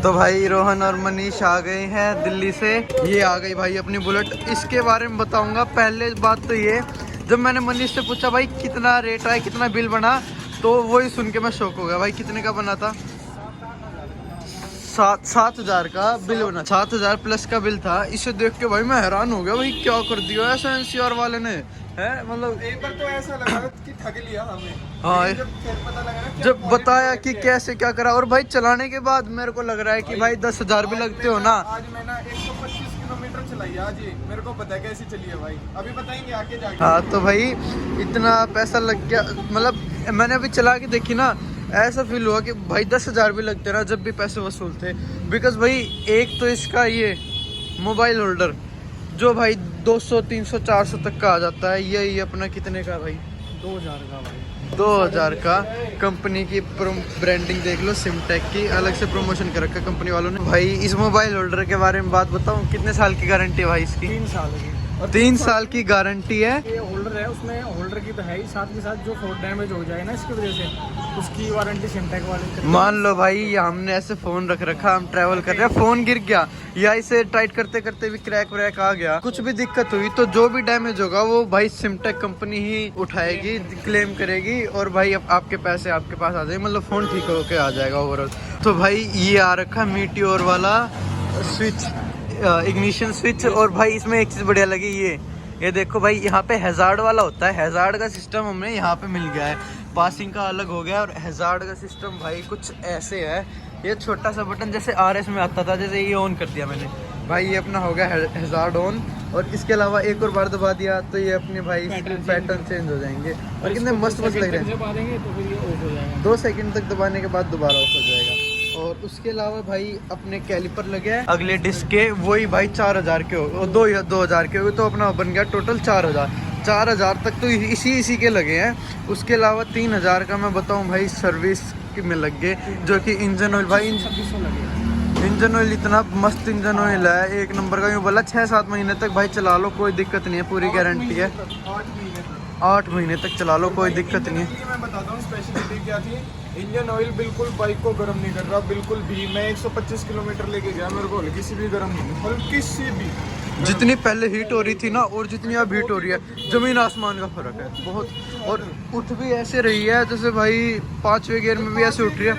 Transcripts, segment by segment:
तो भाई रोहन और मनीष आ गए हैं दिल्ली से। ये आ गई भाई अपनी बुलेट। इसके बारे में बताऊंगा। पहले बात तो ये, जब मैंने मनीष से पूछा भाई कितना रेट आया, कितना बिल बना, तो वही सुन के मैं शौक हो गया। भाई कितने का बना था? 7,000 का बिल बना। 7,000 प्लस का बिल था। इसे देख के भाई मैं हैरान हो गया। भाई क्या कर दिया ऐसा एनसीआर वाले ने, है मतलब एक बार तो ऐसा लगा कि ठग लिया हमें। हाँ, जब फिर पता लगा ना जब बताया कि कैसे क्या करा, और भाई चलाने के बाद मेरे को लग रहा है कि भाई 10,000 भी लगते हो ना। आज मैं ना 125 किलोमीटर चलाई आज ये, मेरे को पता है कैसी चली है भाई, अभी बताएंगे आके जाके। हाँ तो भाई इतना पैसा लग गया। मतलब मैंने अभी चला के देखी ना, ऐसा फील हुआ कि भाई 10,000 भी लगते ना जब भी पैसे वसूल थे। बिकॉज भाई एक तो इसका ये मोबाइल होल्डर जो भाई 200, 300, 400 तक का आ जाता है। यही अपना कितने का भाई? 2000 का भाई। 2000 का। कंपनी की ब्रांडिंग देख लो, सिमटेक की अलग से प्रमोशन कर रखा कंपनी वालों ने। भाई इस मोबाइल होल्डर के बारे में बात बताऊं, कितने साल की गारंटी है भाई इसकी? 3 साल की। 3 साल की गारंटी है। ये होल्डर है, उसमें होल्डर की तो है ही, साथ के साथ जो फोन डैमेज हो जाए ना इसकी वजह से, उसकी वारंटी सिमटेक वाले। मान लो भाई ये हमने ऐसे फोन रख रखा, हम ट्रैवल कर रहे हैं, फोन गिर गया या इसे टाइट करते करते भी क्रैक व्रैक आ गया, कुछ भी दिक्कत हुई, तो जो भी डैमेज होगा वो भाई सिमटेक कंपनी ही उठाएगी, क्लेम करेगी, और भाई आपके पैसे आपके पास आ जाएंगे। मतलब फोन ठीक होके आ जाएगा ओवरऑल। तो भाई ये आ रखा मीटियोर वाला स्विच, इग्निशन स्विच। और भाई इसमें एक चीज़ बढ़िया लगी, ये देखो भाई, यहाँ पे हैजार्ड वाला होता है। हैजार्ड का सिस्टम हमें यहाँ पे मिल गया है। पासिंग का अलग हो गया, और हैजार्ड का सिस्टम भाई कुछ ऐसे है। ये छोटा सा बटन जैसे आरएस में आता था, जैसे ये ऑन कर दिया मैंने भाई, ये अपना हो गया हैजार्ड ऑन। और इसके अलावा एक और बार दबा दिया तो ये अपने भाई पैटर्न चेंज हो जाएंगे। और कितने मस्त मस्त लग रहे हैं। 2 सेकंड तक दबाने के बाद दोबारा ऑफ हो जाएगा। और उसके अलावा भाई अपने कैलिपर लगे हैं अगले डिस्क के, वही भाई 4,000 के हो, 2,000 के हो, तो अपना बन गया टोटल 4,000 तक तो इसी के लगे हैं। उसके अलावा 3,000 का मैं बताऊं भाई सर्विस में लग गए, जो कि इंजन ऑयल भाई, इंजन ऑयल इतना मस्त इंजन ऑयल है, एक नंबर का। यूँ बोला 6-7 महीने तक भाई चला लो, कोई दिक्कत नहीं है, पूरी गारंटी है। 8 महीने तक चला लो, कोई दिक्कत नहीं है। मैं बताता हूँ स्पेशलिटी क्या थी। इंजन ऑयल बिल्कुल बाइक को गर्म नहीं कर रहा, बिल्कुल भी। मैं 125 किलोमीटर लेके गया, मेरे को हल्की सी भी गर्म नहीं, हल्की सी भी। जितनी पहले हीट हो रही थी ना, और जितनी अब हीट हो रही है, जमीन आसमान का फर्क है बहुत। और उठ भी ऐसे रही है जैसे भाई 5वें गियर में भी ऐसे उठ रही है,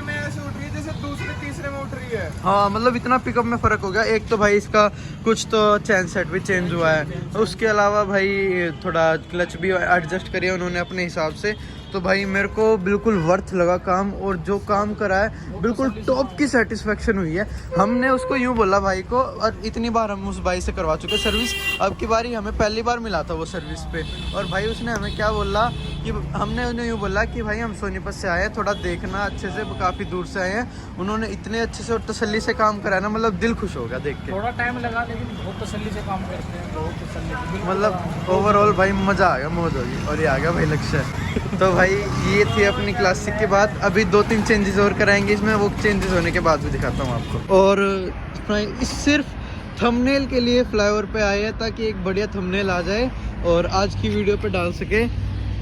जैसे दूसरे तीसरे में उठ रही है। हाँ मतलब इतना पिकअप में फ़र्क हो गया। एक तो भाई इसका कुछ तो चैन सेट भी चेंज हुआ है, उसके अलावा भाई थोड़ा क्लच भी एडजस्ट करिए उन्होंने अपने हिसाब से। तो भाई मेरे को बिल्कुल वर्थ लगा काम, और जो काम करा है बिल्कुल टॉप की सेटिस्फेक्शन हुई है। हमने उसको यूँ बोला भाई को, और इतनी बार हम उस भाई से करवा चुके सर्विस, अब की बारी हमें पहली बार मिला था वो सर्विस पे। और भाई उसने हमें क्या बोला कि हमने उन्हें यूँ बोला कि भाई हम सोनीपत से आए हैं, थोड़ा देखना अच्छे से, काफ़ी दूर से आए हैं। उन्होंने इतने अच्छे से और तसल्ली से काम कराया ना, मतलब दिल खुश हो गया देख के। थोड़ा टाइम लगा, लेकिन बहुत तसल्ली से काम करते हैं, बहुत तसल्ली। मतलब ओवरऑल भाई मज़ा आ गया, मौज होगी। और ये आ गया भाई लक्ष्य। तो भाई ये थी अपनी क्लासिक के बाद। अभी 2-3 चेंजेस और कराएंगे इसमें, वो चेंजेस होने के बाद भी दिखाता हूँ आपको। और इस सिर्फ थंबनेल के लिए फ्लाईओवर पे आए हैं, ताकि एक बढ़िया थंबनेल आ जाए और आज की वीडियो पे डाल सके।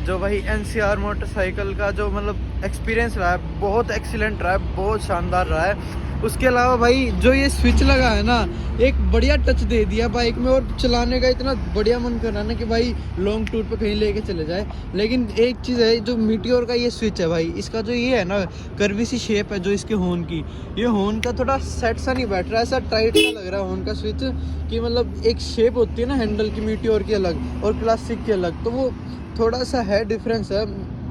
जो भाई एनसीआर मोटरसाइकिल का जो मतलब एक्सपीरियंस रहा है, बहुत एक्सीलेंट रहा है, बहुत शानदार रहा है। उसके अलावा भाई जो ये स्विच लगा है ना, एक बढ़िया टच दे दिया बाइक में, और चलाने का इतना बढ़िया मन कर रहा है ना कि भाई लॉन्ग टूर पे कहीं लेके चले जाए। लेकिन एक चीज़ है, जो मीटियोर का ये स्विच है भाई, इसका जो ये है ना कर्वी सी शेप है जो इसके हॉर्न की, ये हॉर्न का थोड़ा सेट सा नहीं बैठ रहा है, ऐसा टाइट सा लग रहा है हॉर्न का स्विच, कि मतलब एक शेप होती है ना हैंडल की मीटियोर की अलग और क्लासिक की अलग, तो वो थोड़ा सा है डिफरेंस है।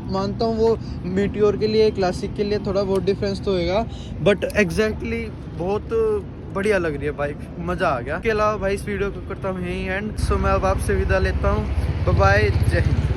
मानता हूँ वो मीटियोर के लिए, क्लासिक के लिए थोड़ा बहुत डिफरेंस तो होएगा, बट एग्जैक्टली बहुत बढ़िया लग रही है बाइक, मज़ा आ गया। इसके अलावा भाई इस वीडियो को करता हूँ यहीं एंड। सो मैं अब आपसे विदा लेता हूँ। बाय बाय, जय हिंद।